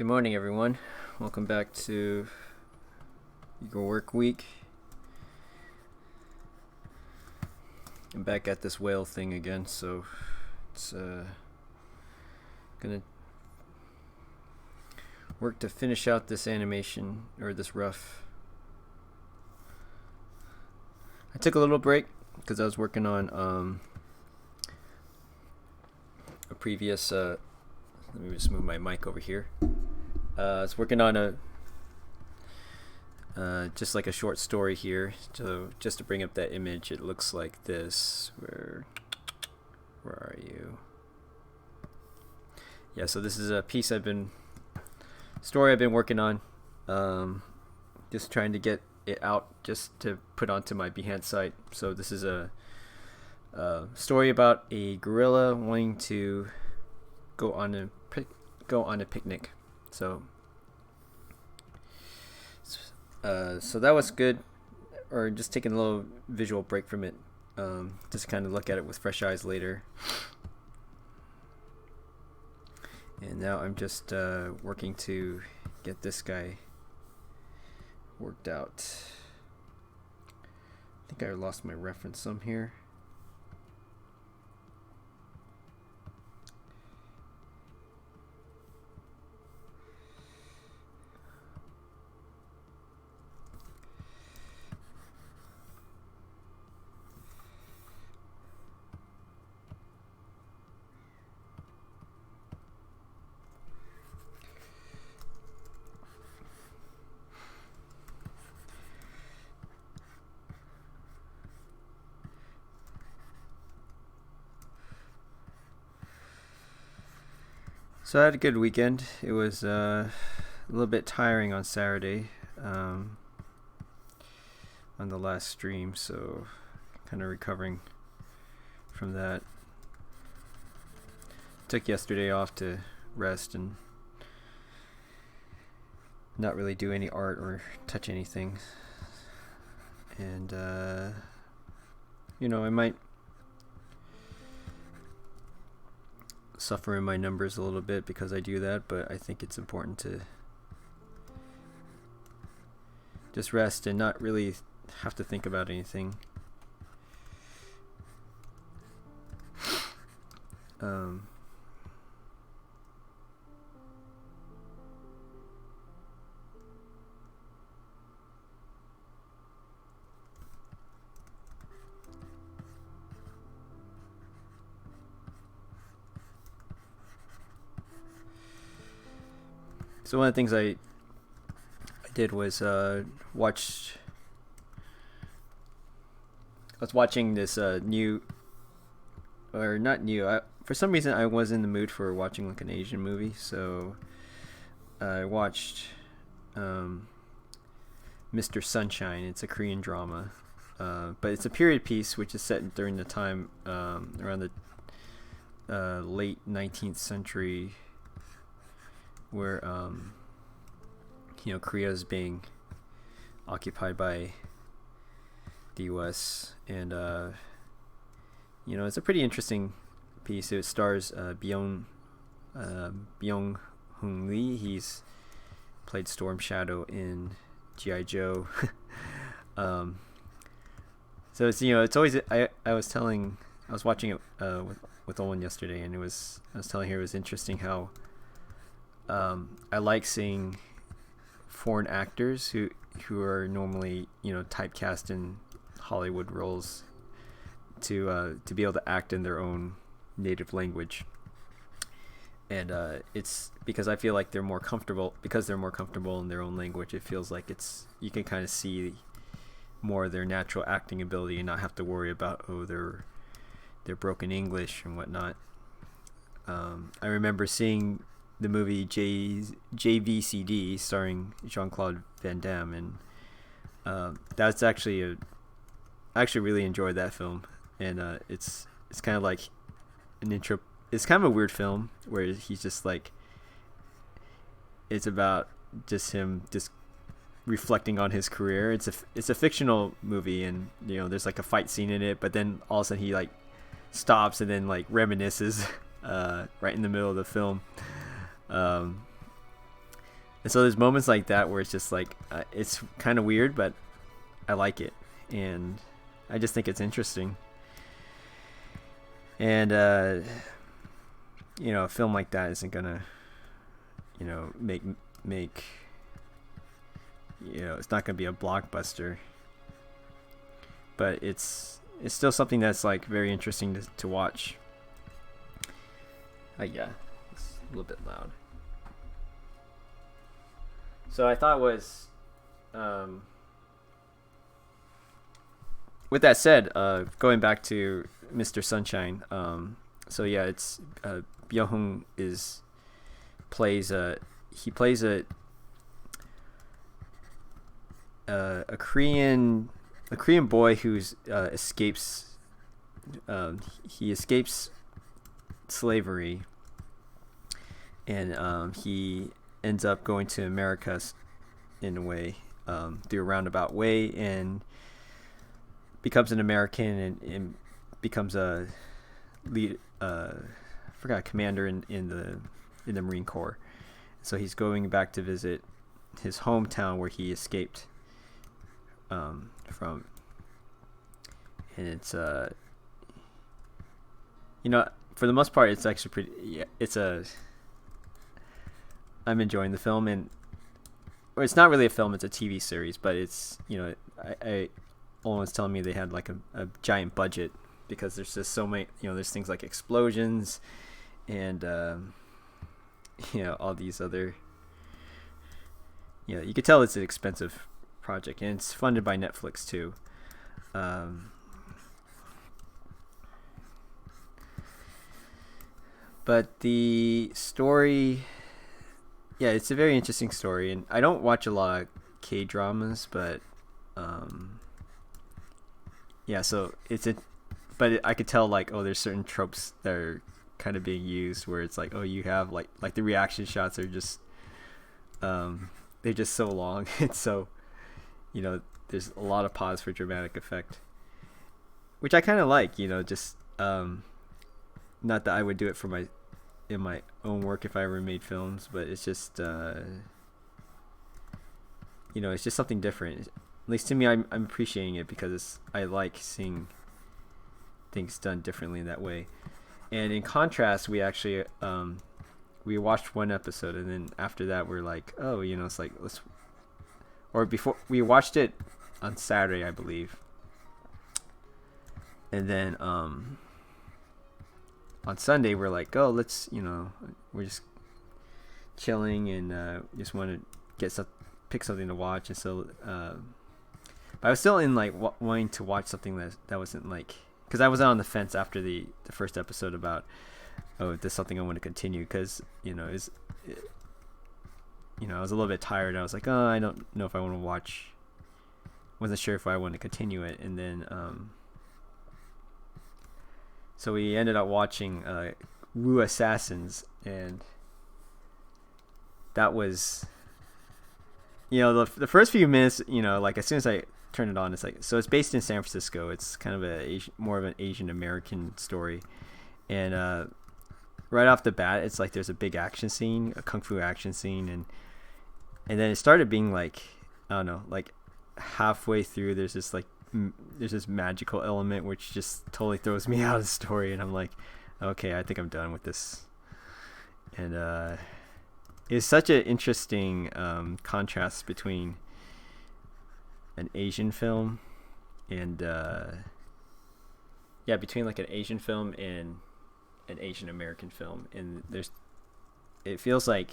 Good morning, everyone. Welcome back to your work week. I'm back at this whale thing again, so it's gonna work to finish out this animation, or this rough. I took a little break because I was working on a previous let me just move my mic over here. I was working on a just like a short story here. So just to bring up that image, it looks like this. Where are you? Yeah, so this is a piece story I've been working on. Just trying to get it out just to put onto my Behance site. So this is a story about a gorilla wanting to go on a picnic. So that was good, or just taking a little visual break from it, just kind of look at it with fresh eyes later. And now I'm just working to get this guy worked out. I think I lost my reference some here. So I had a good weekend. It was a little bit tiring on Saturday, on the last stream, so kind of recovering from that. Took yesterday off to rest and not really do any art or touch anything. And I might suffer in my numbers a little bit because I do that, but I think it's important to just rest and not really have to think about anything. So one of the things I did was I was watching this new, or not new. For some reason, I was in the mood for watching like an Asian movie, so I watched Mr. Sunshine. It's a Korean drama, but it's a period piece which is set during the time around the late 19th century, where Korea is being occupied by the U.S. and it's a pretty interesting piece. It stars Byung Hoon Lee. He's played Storm Shadow in G.I. Joe. So it's always I was watching it with Owen yesterday, and I was telling her it was interesting how I like seeing foreign actors who are normally typecast in Hollywood roles to be able to act in their own native language, and it's because I feel like they're more comfortable in their own language. It feels like you can kind of see more of their natural acting ability and not have to worry about their broken English and whatnot. I remember seeing the movie JVCD starring Jean-Claude Van Damme, and that's I actually really enjoyed that film, and it's kind of like an intro. It's kind of a weird film where he's just like, it's about just him just reflecting on his career. It's a fictional movie, and there's like a fight scene in it, but then all of a sudden he like stops and then like reminisces right in the middle of the film. And so there's moments like that where it's just like it's kind of weird, but I like it, and I just think it's interesting. And a film like that isn't gonna, make it's not gonna be a blockbuster, but it's still something that's like very interesting to watch. Yeah, it's a little bit loud. So I thought was, with that said, going back to Mr. Sunshine. So yeah, it's Byung-hun plays a Korean boy who's escapes. He escapes slavery, and he ends up going to America in a way, through a roundabout way, and becomes an American, and becomes a lead, commander in the Marine Corps. So he's going back to visit his hometown where he escaped from, and it's for the most part it's actually pretty. Yeah, I'm enjoying the film, and it's not really a film; it's a TV series. But it's Olin was telling me they had like a giant budget because there's just so many. There's things like explosions, and all these other. You could tell it's an expensive project, and it's funded by Netflix too. But the story, yeah, it's a very interesting story, and I don't watch a lot of K-dramas, but yeah, so I could tell like, there's certain tropes that are kind of being used where it's like, you have like the reaction shots are just they're just so long, and so there's a lot of pause for dramatic effect, which I kind of like. Just not that I would do it in my own work if I ever made films, but it's just it's just something different. At least to me, I'm appreciating it because I like seeing things done differently in that way. And in contrast, we actually we watched one episode, and then after that we're like, it's like before we watched it on Saturday, I believe, and then on Sunday we're like, let's we're just chilling, and just want to pick something to watch. And so but I was still in like wanting to watch something that wasn't like, because I was on the fence after the first episode about, if there's something I want to continue, because I was a little bit tired. I was like, I don't know if I want to watch. Wasn't sure if I want to continue it, and then so we ended up watching Wu Assassins, and that was the first few minutes. Like as soon as I turned it on, it's like, so it's based in San Francisco. It's kind of more of an Asian American story, and right off the bat, it's like there's a big action scene, a kung fu action scene, and then it started being like, I don't know, like halfway through there's this magical element which just totally throws me out of the story, and I'm like, okay, I think I'm done with this. And it's such an interesting contrast between an Asian film and between like an Asian film and an Asian American film, and it feels like,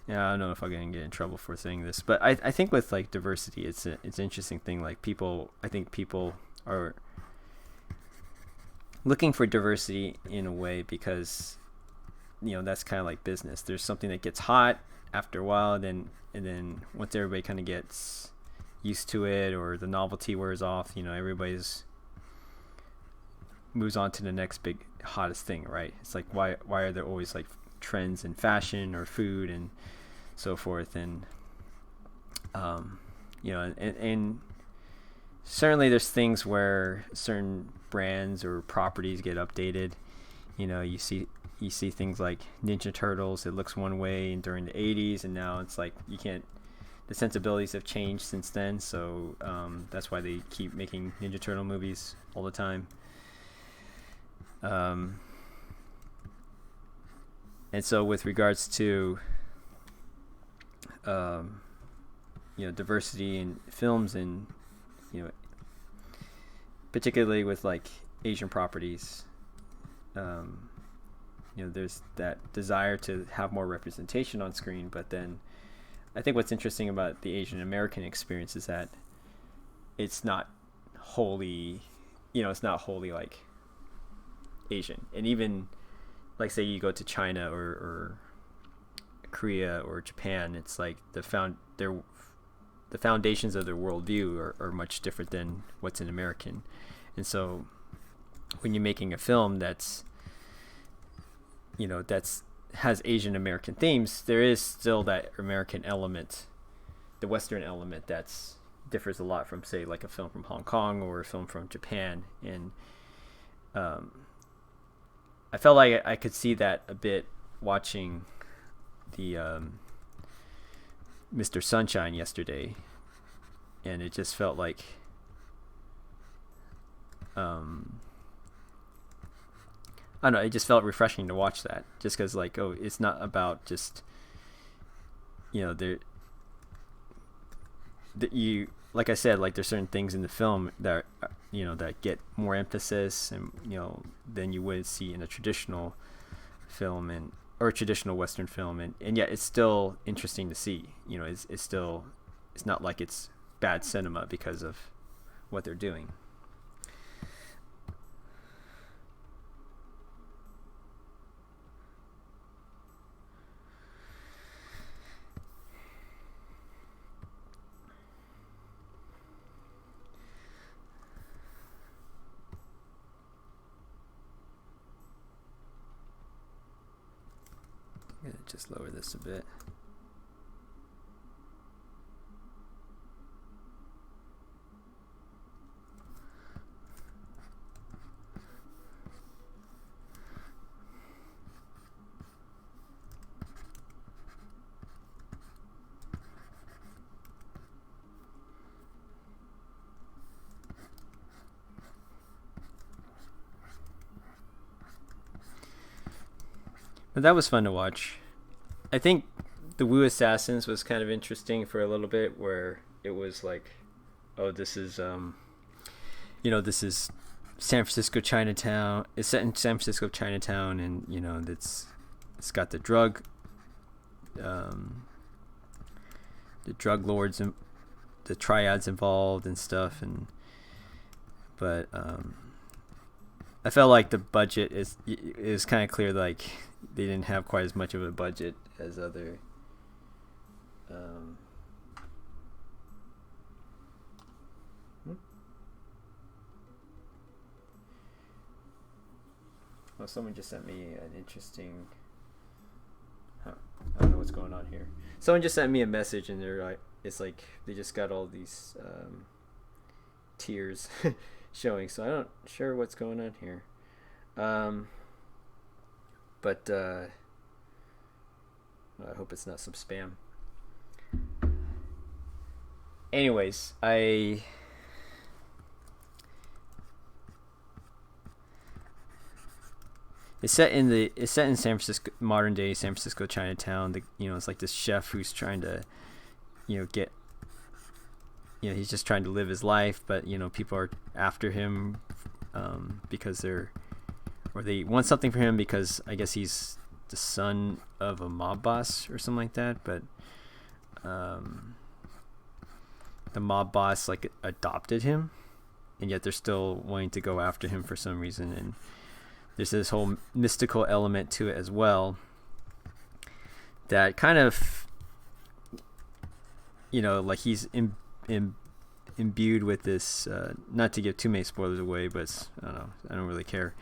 I don't know if I'm gonna get in trouble for saying this, but I think with like diversity, it's an interesting thing. Like I think people are looking for diversity in a way because that's kind of like business. There's something that gets hot after a while, and then once everybody kind of gets used to it, or the novelty wears off, everybody's moves on to the next big hottest thing, right? It's like, why are there always like trends in fashion or food and so forth, and and certainly there's things where certain brands or properties get updated. You you see things like Ninja Turtles. It looks one way and during the 80s, and now it's like you can't. The sensibilities have changed since then, so that's why they keep making Ninja Turtle movies all the time. And so with regards to diversity in films, and particularly with like Asian properties, there's that desire to have more representation on screen. But then I think what's interesting about the Asian American experience is that it's not wholly like Asian. And even like say you go to China or Korea or Japan, it's like the foundations of their worldview are much different than what's in American. And so when you're making a film that's has Asian American themes, there is still that American element, the Western element that's differs a lot from say like a film from Hong Kong or a film from Japan. And I felt like I could see that a bit watching the Mr. Sunshine yesterday, and it just felt like I don't know, it just felt refreshing to watch that, just because like, oh, it's not about just you, like I said, like there's certain things in the film that that get more emphasis, and than you would see in a traditional film or a traditional Western film, and yet it's still interesting to see. It's not like it's bad cinema because of what they're doing. Just lower this a bit. But that was fun to watch. I think the Wu Assassins was kind of interesting for a little bit, where it was like, oh, this is this is San Francisco Chinatown. It's set in San Francisco Chinatown, and it's got the drug lords and the triads involved and stuff, but I felt like the budget is kind of clear, like they didn't have quite as much of a budget as other well, someone just sent me an interesting I don't know what's going on here. Someone just sent me a message, and they're like, it's like they just got all these tears showing, so I'm not sure what's going on here. But I hope it's not some spam. Anyways, it's set in San Francisco, modern day San Francisco Chinatown. It's like this chef who's trying to get he's just trying to live his life, but people are after him because they want something for him, because I guess he's the son of a mob boss or something like that. But the mob boss like adopted him, and yet they're still wanting to go after him for some reason. And there's this whole mystical element to it as well, that kind of like he's imbued with this, not to give too many spoilers away, but I don't know, I don't really care.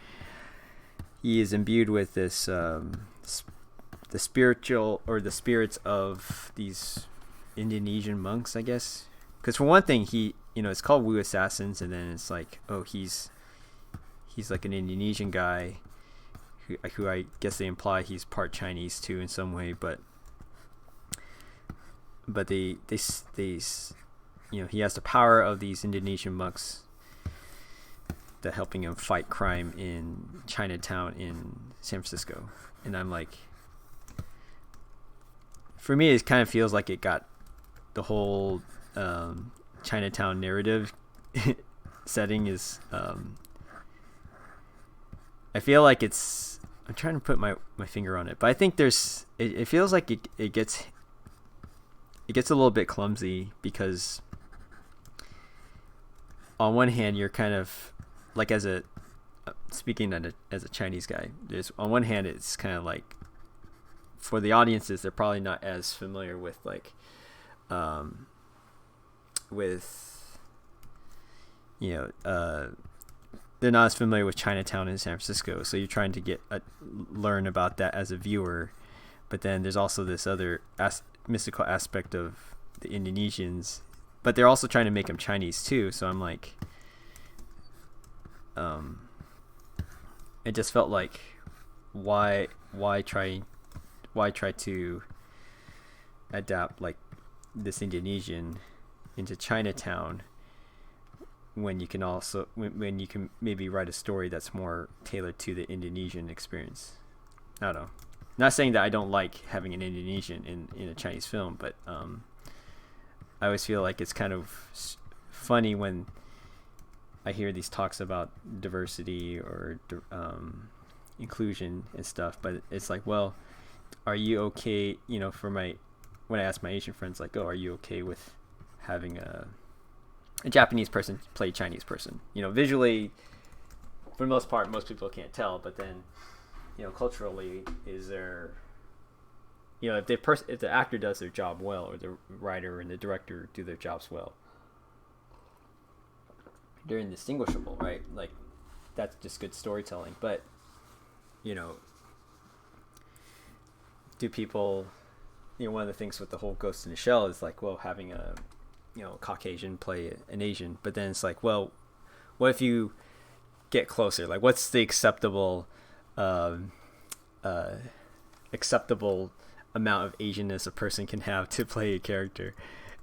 He is imbued with this the spiritual, or the spirits of these Indonesian monks, I guess. Because for one thing, he it's called Wu Assassins, and then it's like, oh, he's like an Indonesian guy who I guess they imply he's part Chinese too in some way, but they he has the power of these Indonesian monks that helping him fight crime in Chinatown in San Francisco, and I'm like, for me, it kind of feels like it got the whole Chinatown narrative setting is. I feel like it's. I'm trying to put my finger on it, but I think there's. It feels like it gets a little bit clumsy because on one hand you're kind of like as a speaking as a Chinese guy. There's on one hand it's kind of like for the audiences they're probably not as familiar with like with they're not as familiar with Chinatown in San Francisco, so you're trying to learn about that as a viewer. But then there's also this other mystical aspect of the Indonesians, but they're also trying to make them Chinese too. So I'm like, it just felt like, why try to adapt like this Indonesian into Chinatown when you can maybe write a story that's more tailored to the Indonesian experience. I don't know. Not saying that I don't like having an Indonesian in a Chinese film, but I always feel like it's kind of funny when I hear these talks about diversity or inclusion and stuff. But it's like, well, are you okay? When I ask my Asian friends, like, oh, are you okay with having a Japanese person play a Chinese person? Visually, for the most part, most people can't tell, but then. Culturally, is there, if the actor does their job well, or the writer and the director do their jobs well, they're indistinguishable, right? Like, that's just good storytelling. But, do people, one of the things with the whole Ghost in the Shell is like, well, having a, Caucasian play an Asian, but then it's like, well, what if you get closer? Like, what's the acceptable amount of Asianness a person can have to play a character?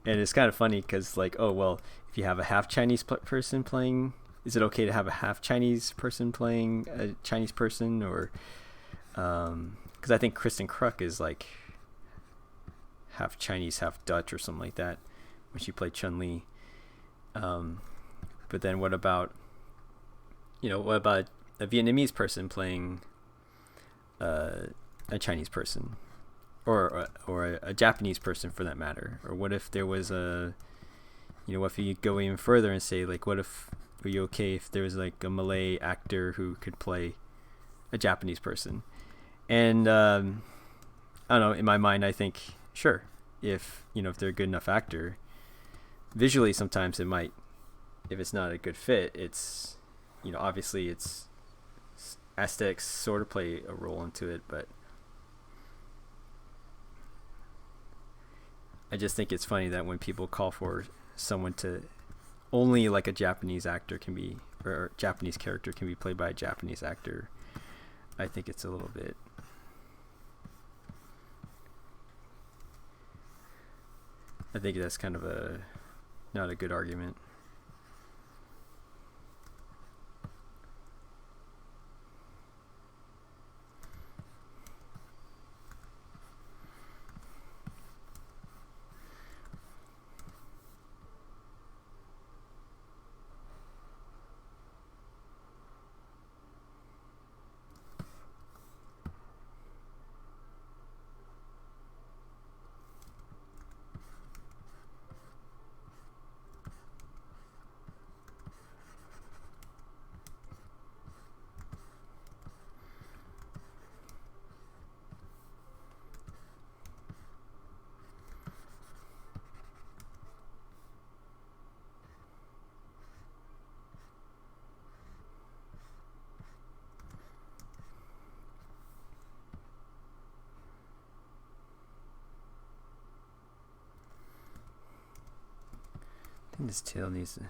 And it's kind of funny because, like, oh well, if you have a half Chinese person playing, is it okay to have a half Chinese person playing a Chinese person? Or because I think Kristen Kruk is like half Chinese, half Dutch, or something like that when she played Chun-Li. But then what about a Vietnamese person playing a Chinese person, or a Japanese person for that matter? Or what if there was if you go even further and say, like, are you okay if there was like a Malay actor who could play a Japanese person? And I don't know, in my mind I think sure, if they're a good enough actor, visually sometimes it might, if it's not a good fit, it's obviously it's aesthetics sort of play a role into it, but I just think it's funny that when people call for someone to only like a Japanese actor can be, or Japanese character can be played by a Japanese actor, I think it's a little bit, I think that's kind of not a good argument. I think this tail needs to...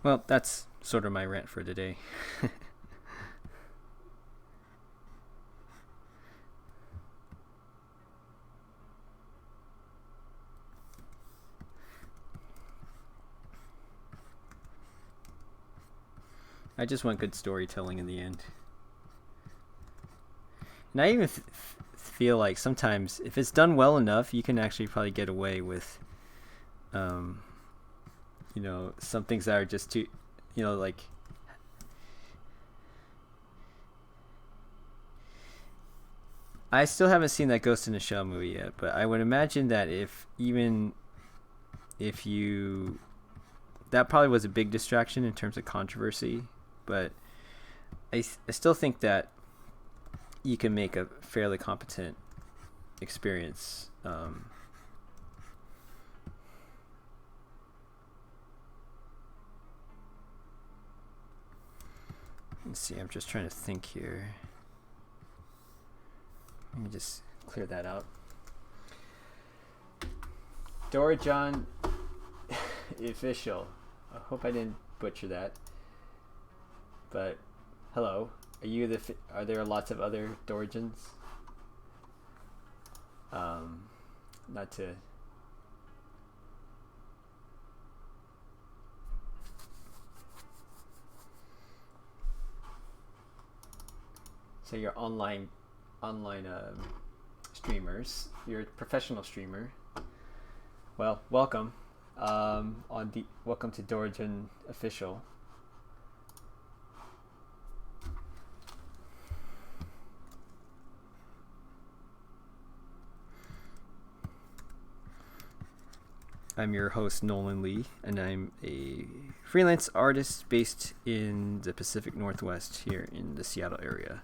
Well, that's sort of my rant for today. I just want good storytelling in the end. And I even feel like sometimes if it's done well enough, you can actually probably get away with, um, some things that are just too, like I still haven't seen that Ghost in the Shell movie yet, but I would imagine that if you that probably was a big distraction in terms of controversy, but I still think that you can make a fairly competent experience. Let's see, I'm just trying to think here. Let me just clear that out. Dorijan official. I hope I didn't butcher that. But hello, are there lots of other Dorjans? Not to. So you're online streamers. You're a professional streamer. Well, welcome. Welcome to Dorijan official. I'm your host, Nolan Lee, and I'm a freelance artist based in the Pacific Northwest here in the Seattle area.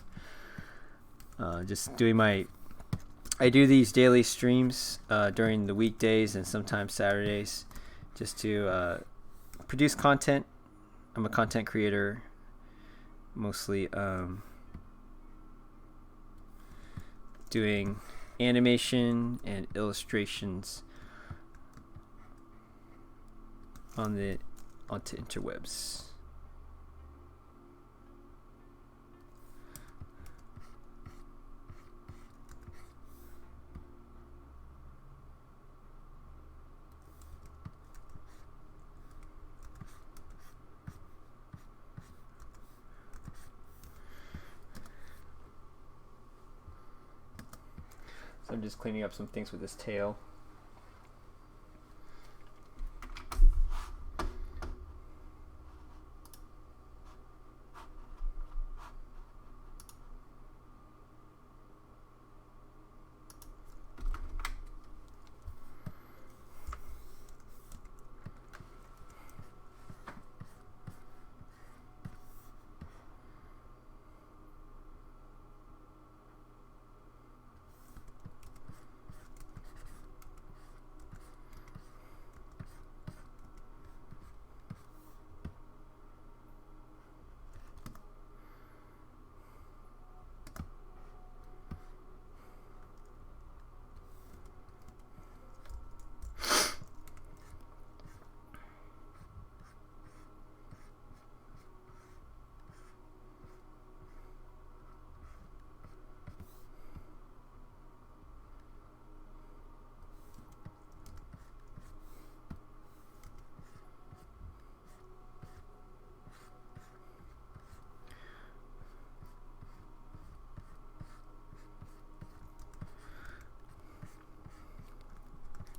I do these daily streams during the weekdays and sometimes Saturdays just to produce content. I'm a content creator, mostly doing animation and illustrations onto interwebs. So I'm just cleaning up some things with this tail.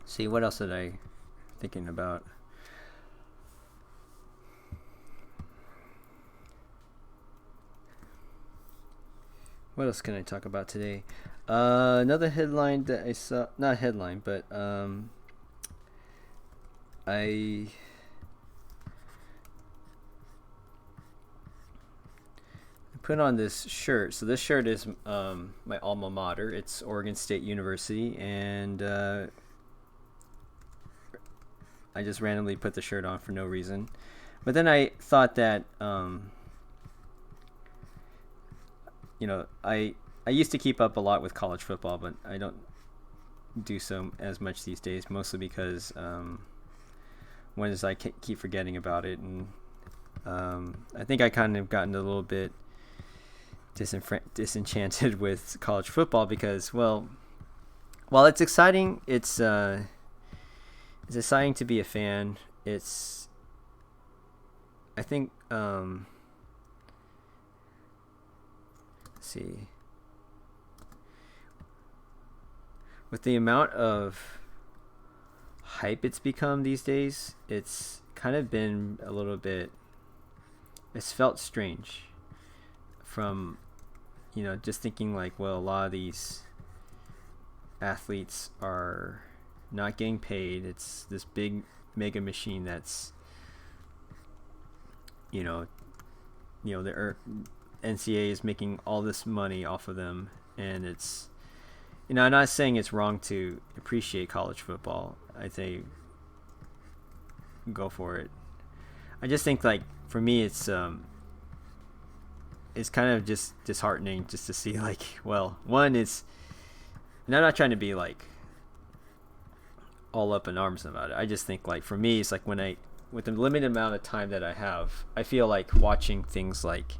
See, what else did I thinking about? What else can I talk about today? Another headline that I saw, not headline, but I put on this shirt. So this shirt is my alma mater. It's Oregon State University, and I just randomly put the shirt on for no reason. But then I thought that, I used to keep up a lot with college football, but I don't do so as much these days, mostly because I keep forgetting about it, and I think I kind of gotten a little bit disenchanted with college football because, well, while it's exciting, it's exciting to be a fan. It's, I think, let's see, with the amount of hype it's become these days, it's kind of been a little bit, it's felt strange from, just thinking like, well, a lot of these athletes are not getting paid. It's this big mega machine that's, you know, the NCAA is making all this money off of them, and it's, I'm not saying it's wrong to appreciate college football. I say go for it. I just think, like, for me, it's kind of just disheartening just to see, like, well, one is, and I'm not trying to be like all up in arms about it. I just think, like, for me, it's like with the limited amount of time that I have, I feel like watching things like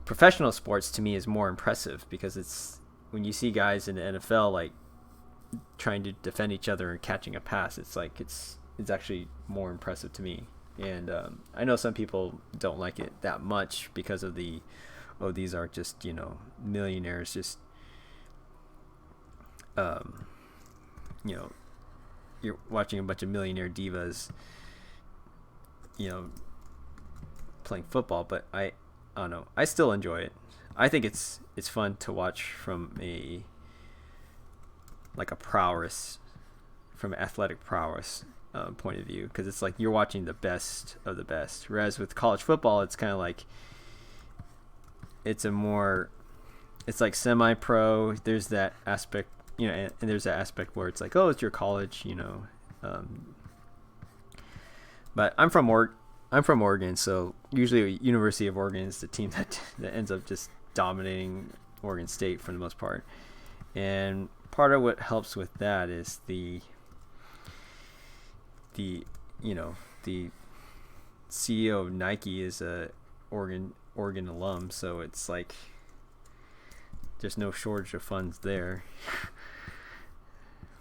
professional sports to me is more impressive, because it's when you see guys in the NFL like trying to defend each other and catching a pass, it's like it's actually more impressive to me. And I know some people don't like it that much because of these are just, millionaires, just you're watching a bunch of millionaire divas, playing football. But I don't know, I still enjoy it. I think it's fun to watch from a prowess, from an athletic prowess point of view, because it's like you're watching the best of the best. Whereas with college football, it's kind of like it's like semi-pro. There's that aspect, and there's that aspect where it's like, oh, it's your college, But I'm from Oregon, so usually University of Oregon is the team that ends up just dominating Oregon State for the most part. And part of what helps with that is the CEO of Nike is a Oregon alum, so it's like there's no shortage of funds there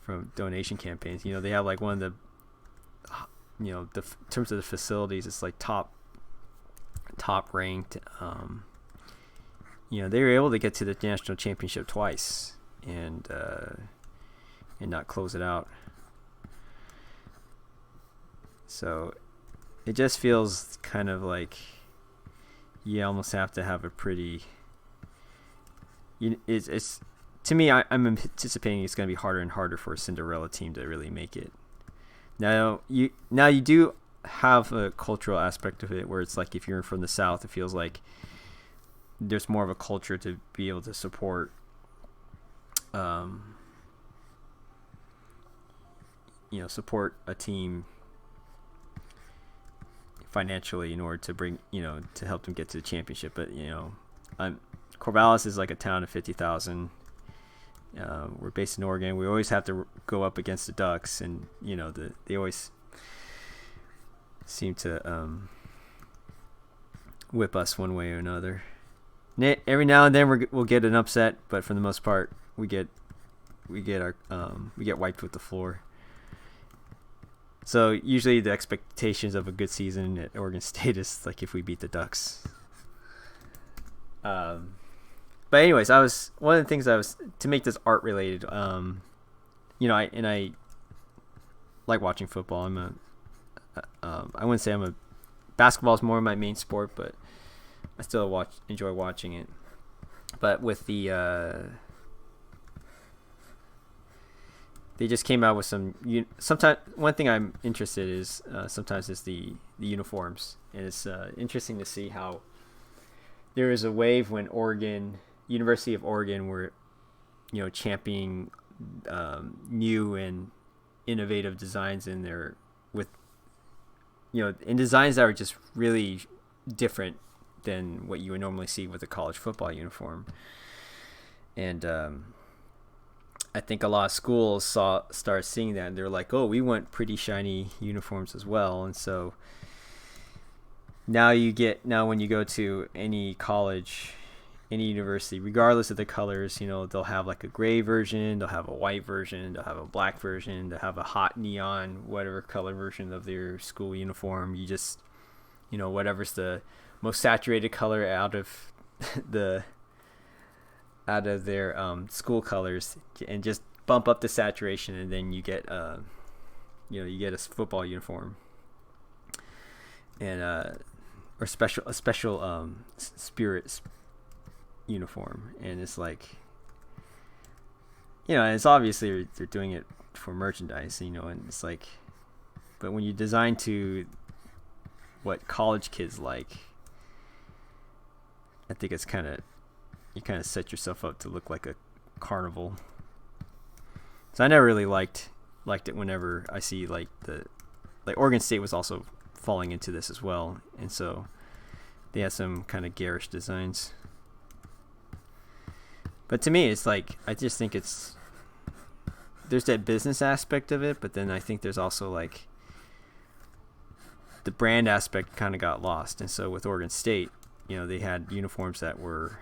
from donation campaigns. They have like one of the in terms of the facilities, it's like top ranked. They were able to get to the national championship twice and not close it out. So it just feels kind of like you almost have to have a pretty. It's to me, I'm anticipating it's going to be harder and harder for a Cinderella team to really make it. Now you do have a cultural aspect of it where it's like if you're from the South, it feels like there's more of a culture to be able to support support a team financially in order to bring, to help them get to the championship. But Corvallis is like a town of 50,000. We're based in Oregon. We always have to go up against the Ducks, and they always seem to whip us one way or another. Every now and then we'll get an upset, but for the most part, we get wiped with the floor. So usually the expectations of a good season at Oregon State is like if we beat the Ducks. But anyways, one of the things to make this art related. I like watching football. I wouldn't say basketball is more my main sport, but I still enjoy watching it. But with the they just came out with sometimes one thing I'm interested is sometimes is the uniforms, and it's interesting to see how there is a wave when University of Oregon were championing new and innovative designs in there with in designs that are just really different than what you would normally see with a college football uniform. And I think a lot of schools started seeing that, and they're like, oh, we want pretty shiny uniforms as well. And so now when you go to any college, any university, regardless of the colors, they'll have like a gray version, they'll have a white version, they'll have a black version, they'll have a hot neon, whatever color version of their school uniform. You just, whatever's the most saturated color out of the out of their school colors, and just bump up the saturation, and then you get you get a football uniform, and or a special spirit uniform. And it's like, it's obviously they're doing it for merchandise, and it's like, but when you design to what college kids like, I think it's you kind of set yourself up to look like a carnival. So I never really liked it whenever I see like Oregon State was also falling into this as well, and so they had some kind of garish designs. But to me, it's like, I just think there's that business aspect of it, but then I think there's also like the brand aspect kind of got lost. And so with Oregon State, they had uniforms that were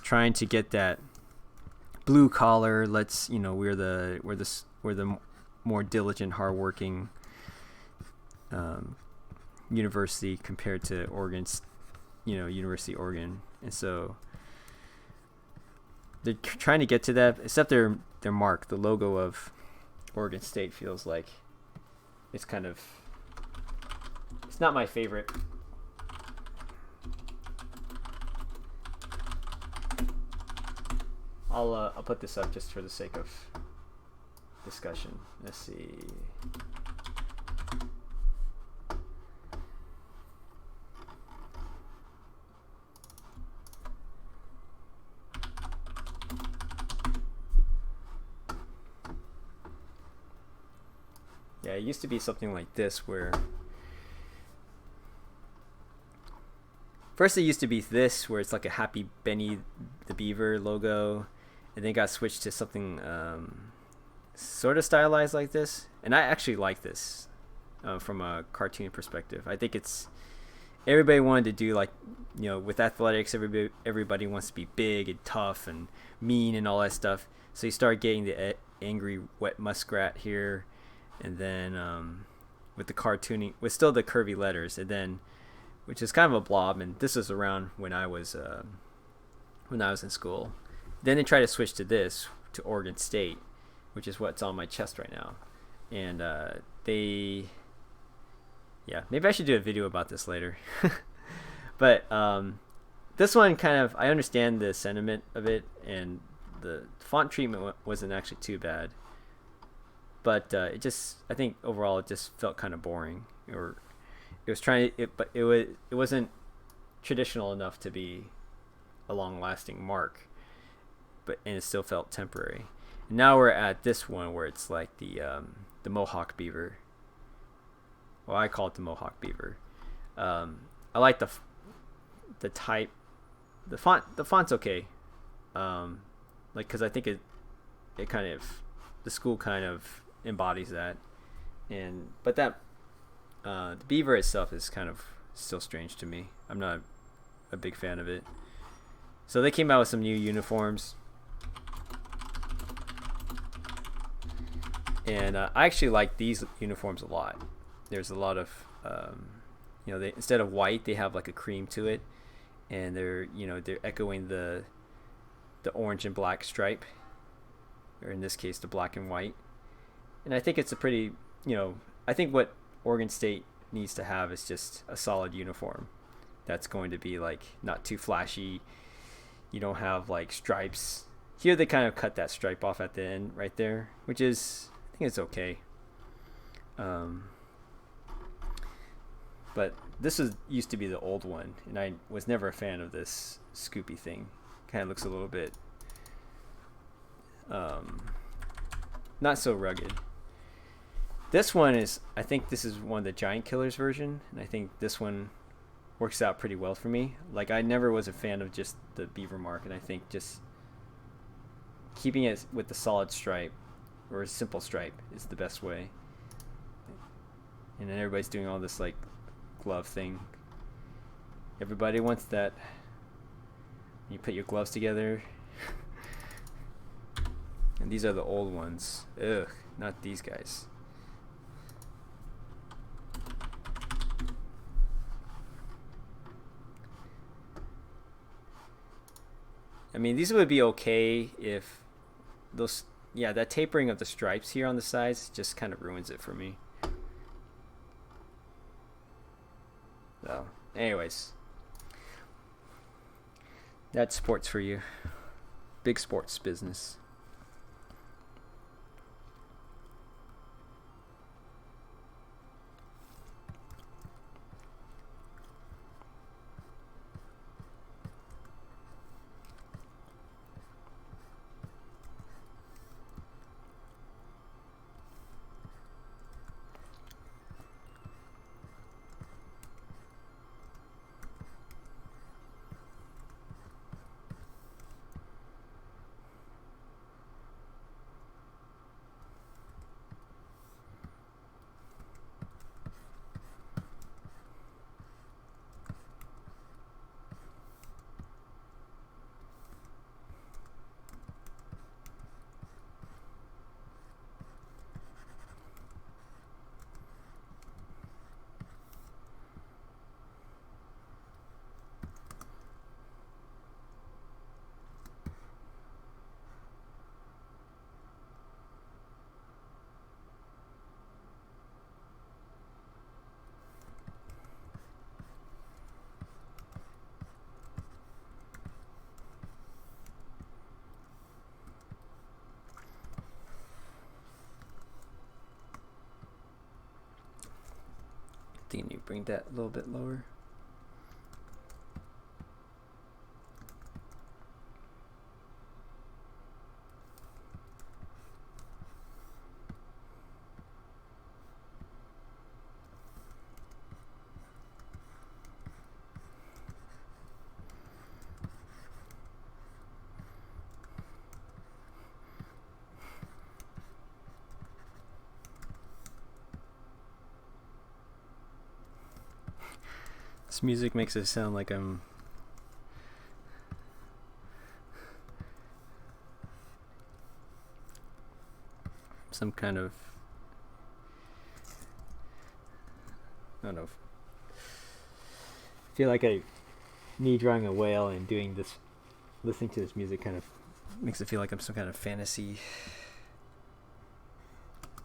trying to get that blue collar. Let's, we're the more diligent, hardworking university compared to Oregon's, University of Oregon. And so they're trying to get to that, except their mark, the logo of Oregon State, feels like it's not my favorite. I'll put this up just for the sake of discussion. Let's see. Yeah, it used to be something like this, where first it used to be this, where it's like a Happy Benny the Beaver logo, and then it got switched to something sort of stylized like this. And I actually like this from a cartoon perspective. I think everybody wanted to do, like, with athletics, everybody wants to be big and tough and mean and all that stuff. So you start getting the angry wet muskrat here, and then with the cartooning, with still the curvy letters, and then, which is kind of a blob. And this was around when I was in school. Then they tried to switch to this, to Oregon State, which is what's on my chest right now. And maybe I should do a video about this later. But this one I understand the sentiment of it, and the font treatment wasn't actually too bad. But I think overall it just felt kind of boring, or but it wasn't traditional enough to be a long-lasting mark, and it still felt temporary. And now we're at this one where it's like the Mohawk Beaver. Well, I call it the Mohawk Beaver. I like the type, the font's okay. Because I think it kind of, the school kind of embodies that, but that the beaver itself is kind of still strange to me. I'm not a big fan of it. So they came out with some new uniforms, and I actually like these uniforms a lot. There's a lot of they, instead of white, they have like a cream to it, and they're echoing the orange and black stripe, or in this case the black and white. And I think it's a pretty, I think what Oregon State needs to have is just a solid uniform that's going to be like not too flashy. You don't have like stripes. Here they kind of cut that stripe off at the end right there, which is, I think it's okay. But this used to be the old one, and I was never a fan of this Scoopy thing. Kind of looks a little bit not so rugged. This one is, I think this is one of the Giant Killers version, and I think this one works out pretty well for me. Like, I never was a fan of just the beaver mark, and I think just keeping it with the solid stripe, or a simple stripe, is the best way. And then everybody's doing all this like glove thing, Everybody wants that. You put your gloves together. And these are the old ones. Ugh, not these guys. I mean, these would be okay if those, yeah, that tapering of the stripes here on the sides just kind of ruins it for me. So, anyways, that's sports for you. Big sports business. Can you bring that a little bit lower? This music makes it sound like I'm some kind of, I don't know. I feel like me drawing a whale and doing this, listening to this music kind of makes it feel like I'm some kind of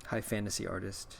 high fantasy artist.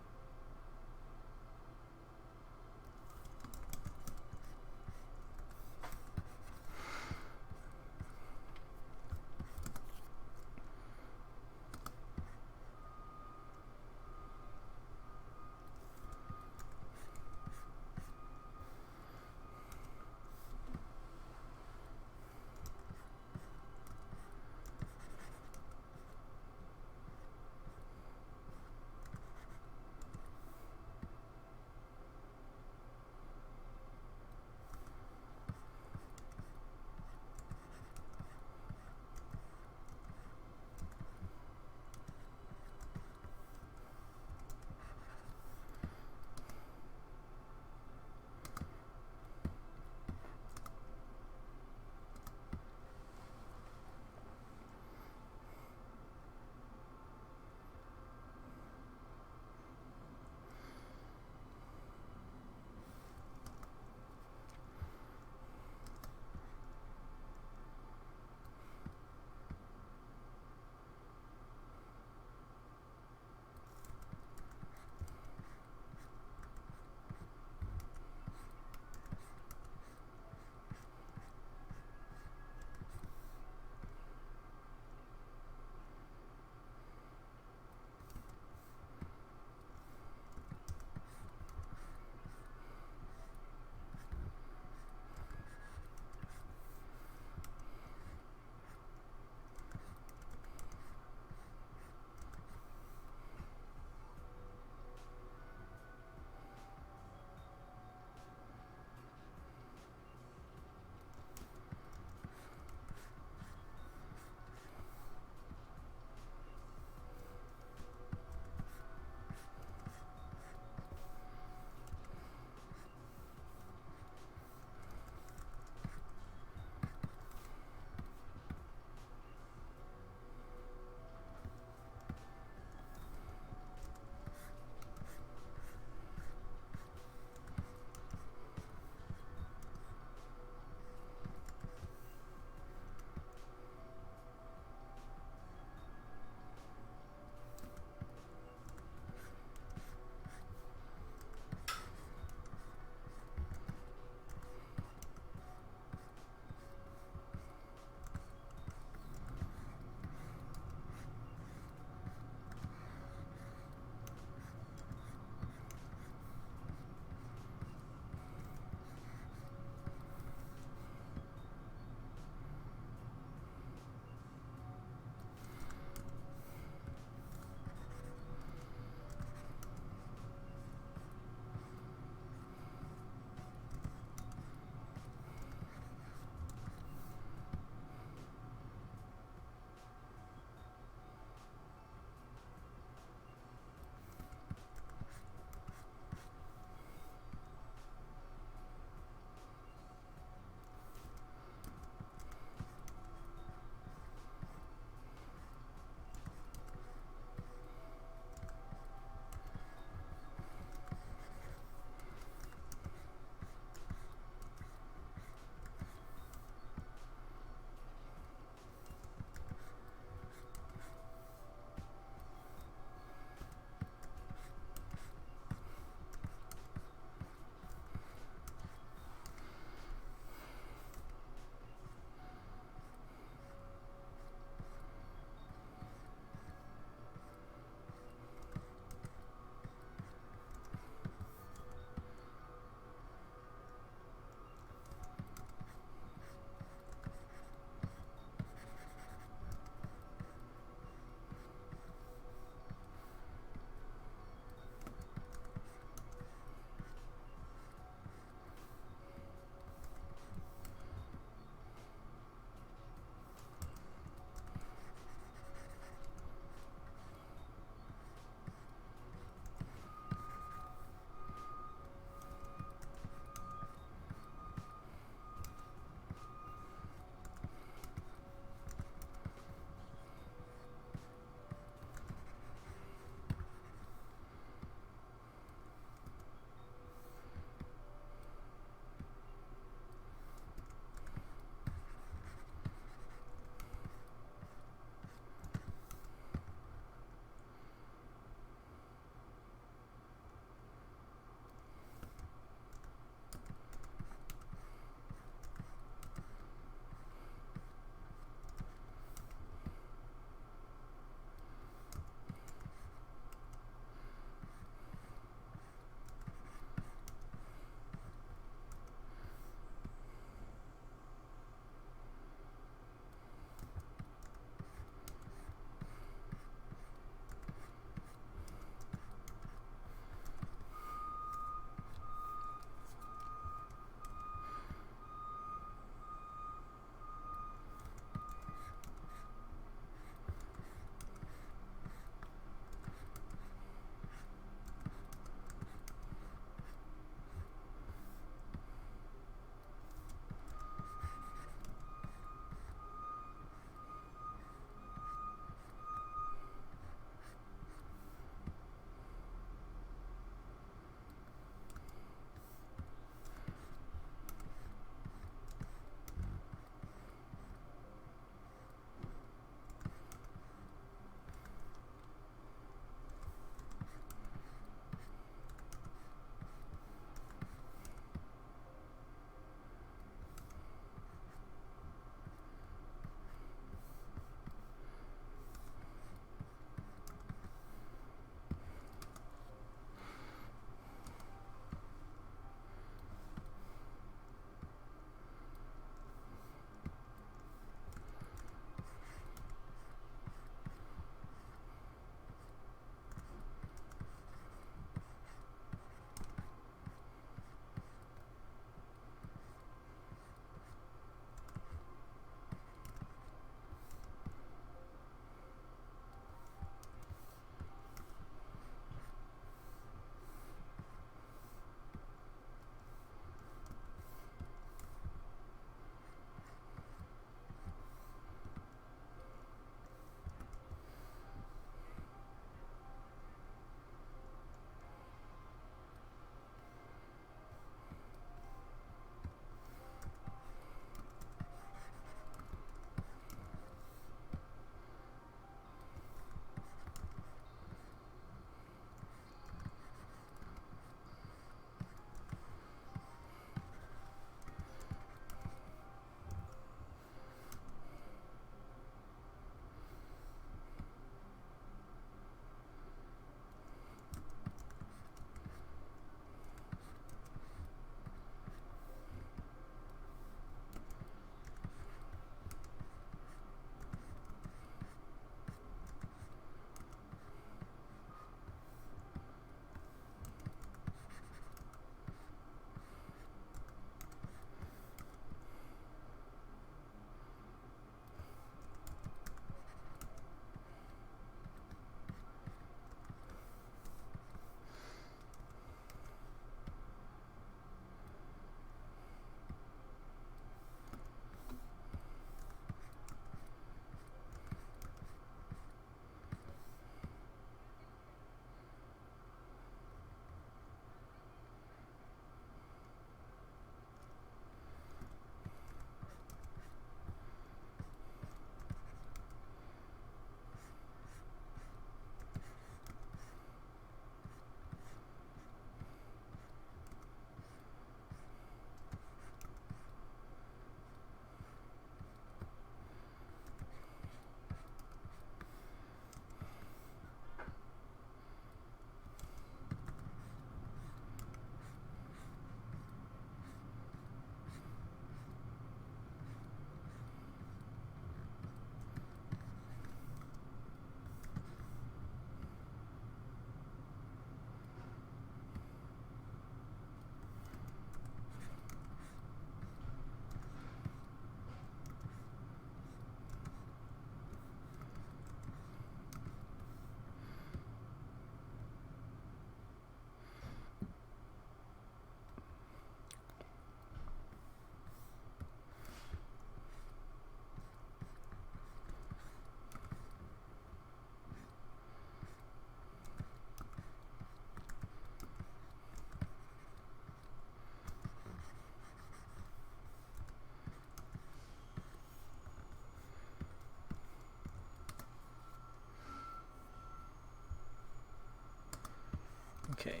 Okay.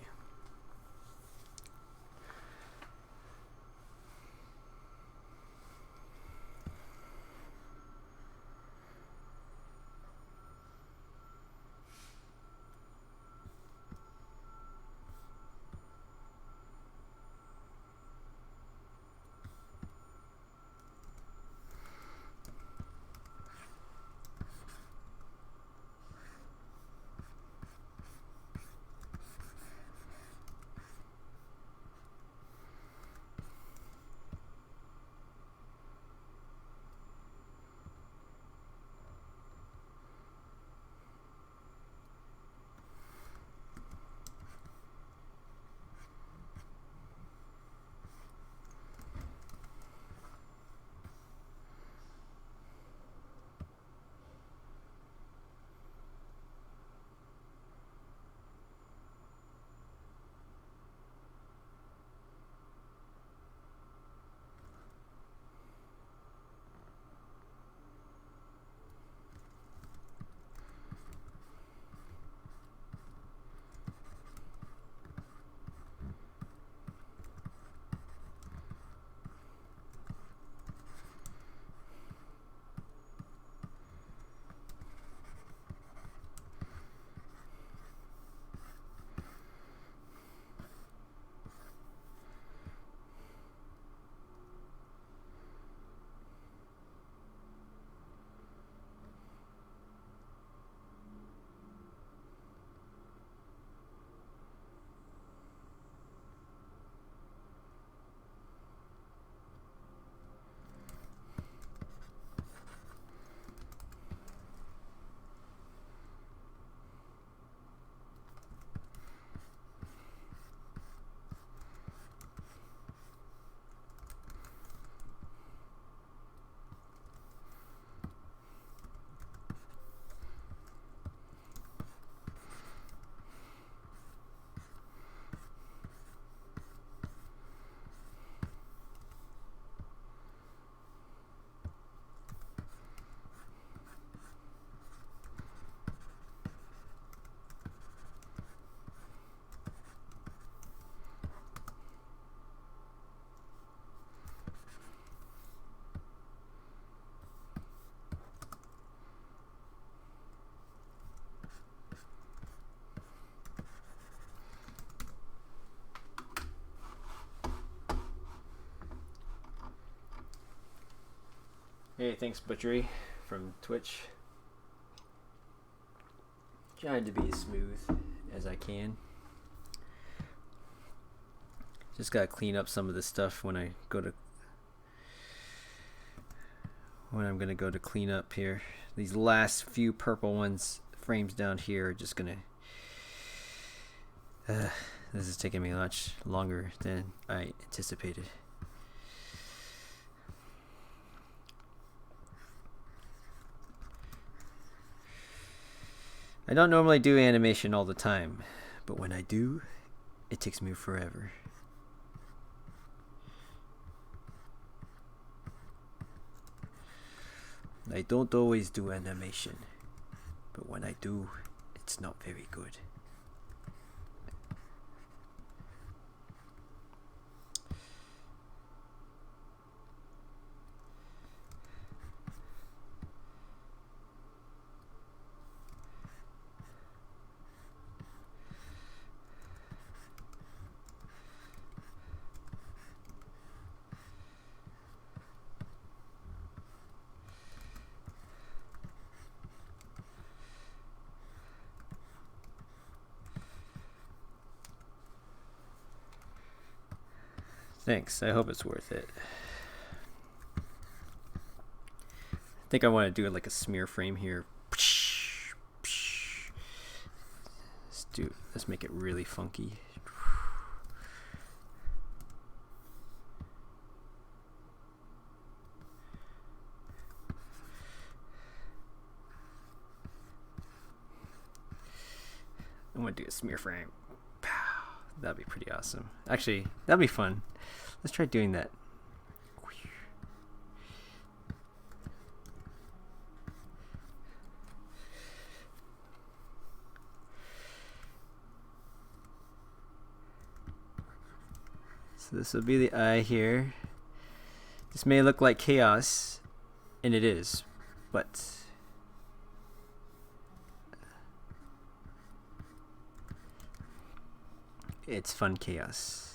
Hey, thanks Butchery from Twitch. Trying to be as smooth as I can. Just gotta clean up some of the stuff when I'm gonna go to clean up here. These last few purple ones, frames down here, are just gonna. This is taking me much longer than I anticipated. I don't normally do animation all the time, but when I do, it takes me forever. I don't always do animation, but when I do, it's not very good. Thanks. I hope it's worth it. I think I want to do like a smear frame here. Let's make it really funky. I'm gonna do a smear frame. That'd be pretty awesome. Actually, that'd be fun. Let's try doing that. So this will be the eye here. This may look like chaos, and it is, but it's fun chaos.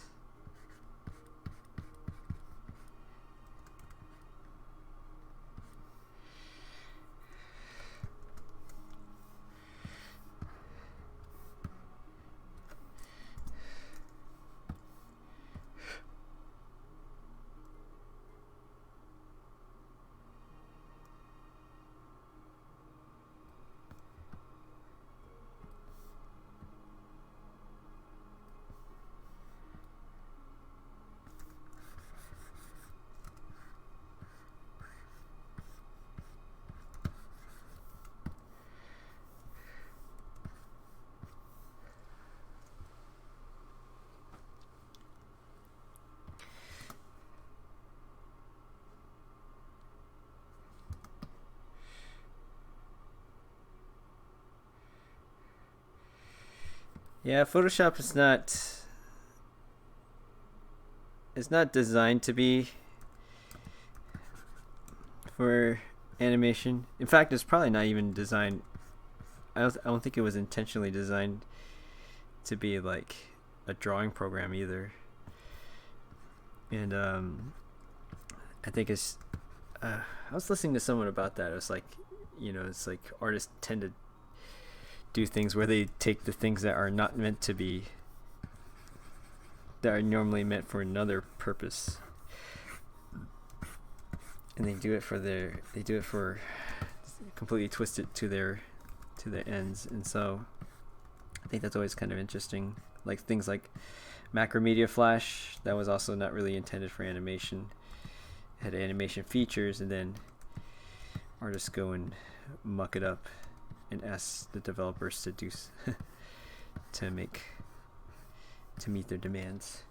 Yeah, Photoshop is not designed to be for animation. In fact, it's probably not even designed. I don't think it was intentionally designed to be like a drawing program either. And I think it's. I was listening to someone about that. It was like, it's like artists tend to do things where they take the things that are not meant to be, that are normally meant for another purpose, and they do it for completely twist it to their ends. And so I think that's always kind of interesting, like things like Macromedia Flash, that was also not really intended for animation. It had animation features, and then artists go and muck it up and ask the developers to do to meet their demands.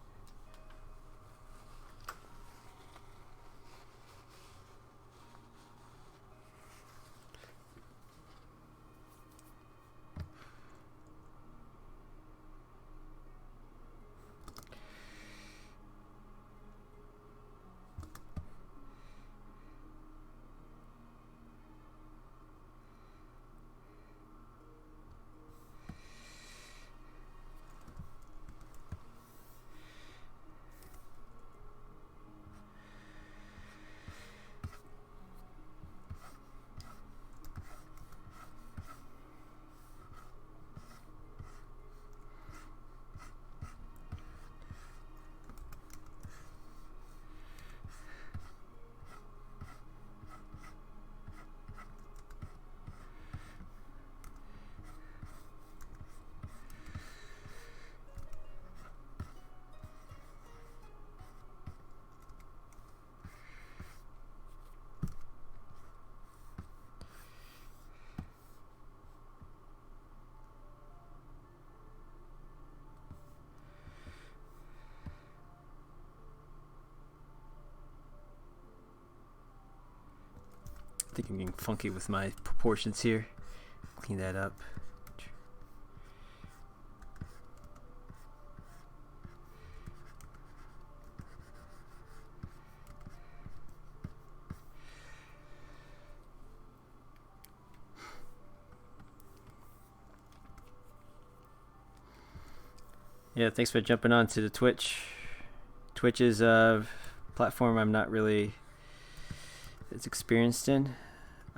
I think I'm getting funky with my proportions here. Clean that up. Yeah, thanks for jumping on to the Twitch. Twitch is a platform I'm not really as experienced in.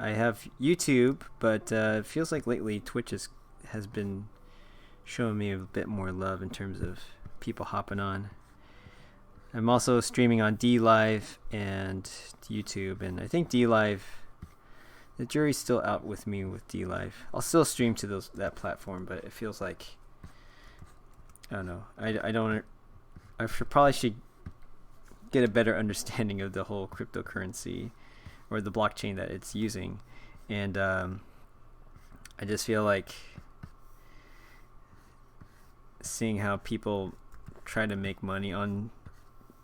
I have YouTube, but it feels like lately Twitch has been showing me a bit more love in terms of people hopping on. I'm also streaming on DLive and YouTube, and I think DLive, the jury's still out with me with DLive. I'll still stream to that platform, but it feels like, I don't know. I probably should get a better understanding of the whole cryptocurrency or the blockchain that it's using. And I just feel like seeing how people try to make money on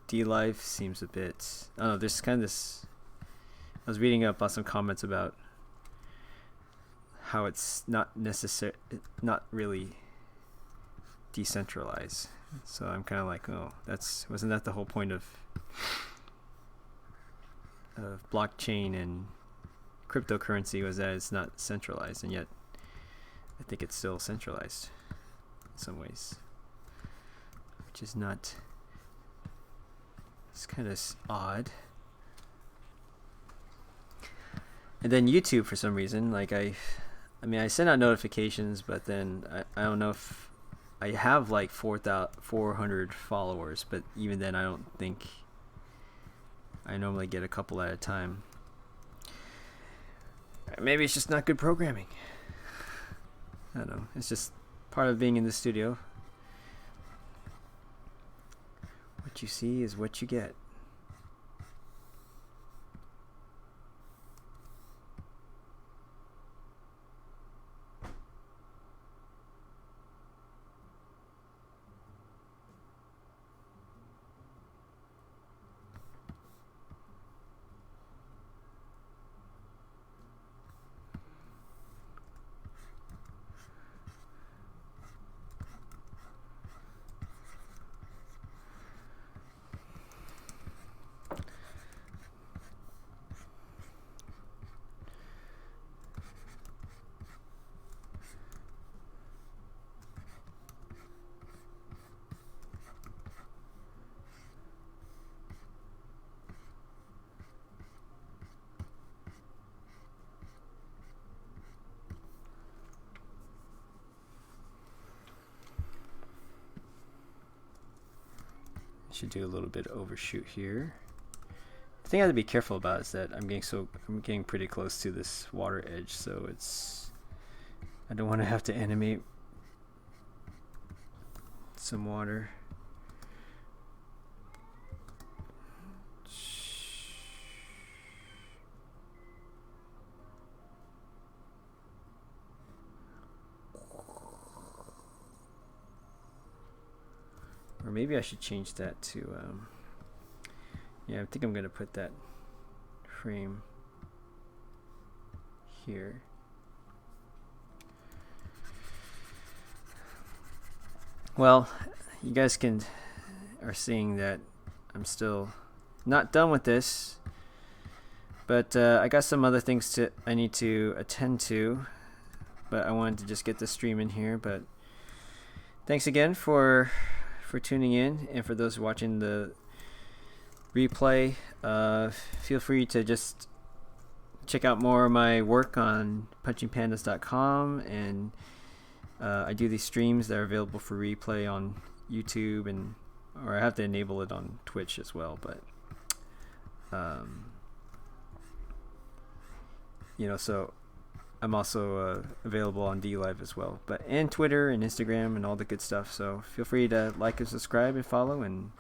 DLive seems a bit, I don't know, there's kind of this, I was reading up on some comments about how it's not really decentralized. So I'm kind of like, oh, wasn't that the whole point of blockchain and cryptocurrency, was that it's not centralized, and yet I think it's still centralized in some ways, which is not. It's kind of odd. And then YouTube, for some reason, like I send out notifications, but then I don't know if I have like 400 followers, but even then I don't think I normally get a couple at a time. Maybe it's just not good programming. I don't know. It's just part of being in the studio. What you see is what you get. Should do a little bit of overshoot here. The thing I have to be careful about is that I'm getting pretty close to this water edge, so I don't want to have to animate some water. Or maybe I should change that to, yeah, I think I'm going to put that frame here. Well, you guys are seeing that I'm still not done with this, but I got some other things I need to attend to, but I wanted to just get the stream in here. But thanks again for tuning in, and for those watching the replay, feel free to just check out more of my work on punchingpandas.com, and I do these streams that are available for replay on YouTube, or I have to enable it on Twitch as well, but so I'm also available on DLive as well, and Twitter and Instagram and all the good stuff. So feel free to like and subscribe and follow, and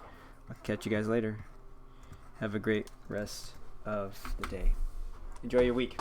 I'll catch you guys later. Have a great rest of the day. Enjoy your week.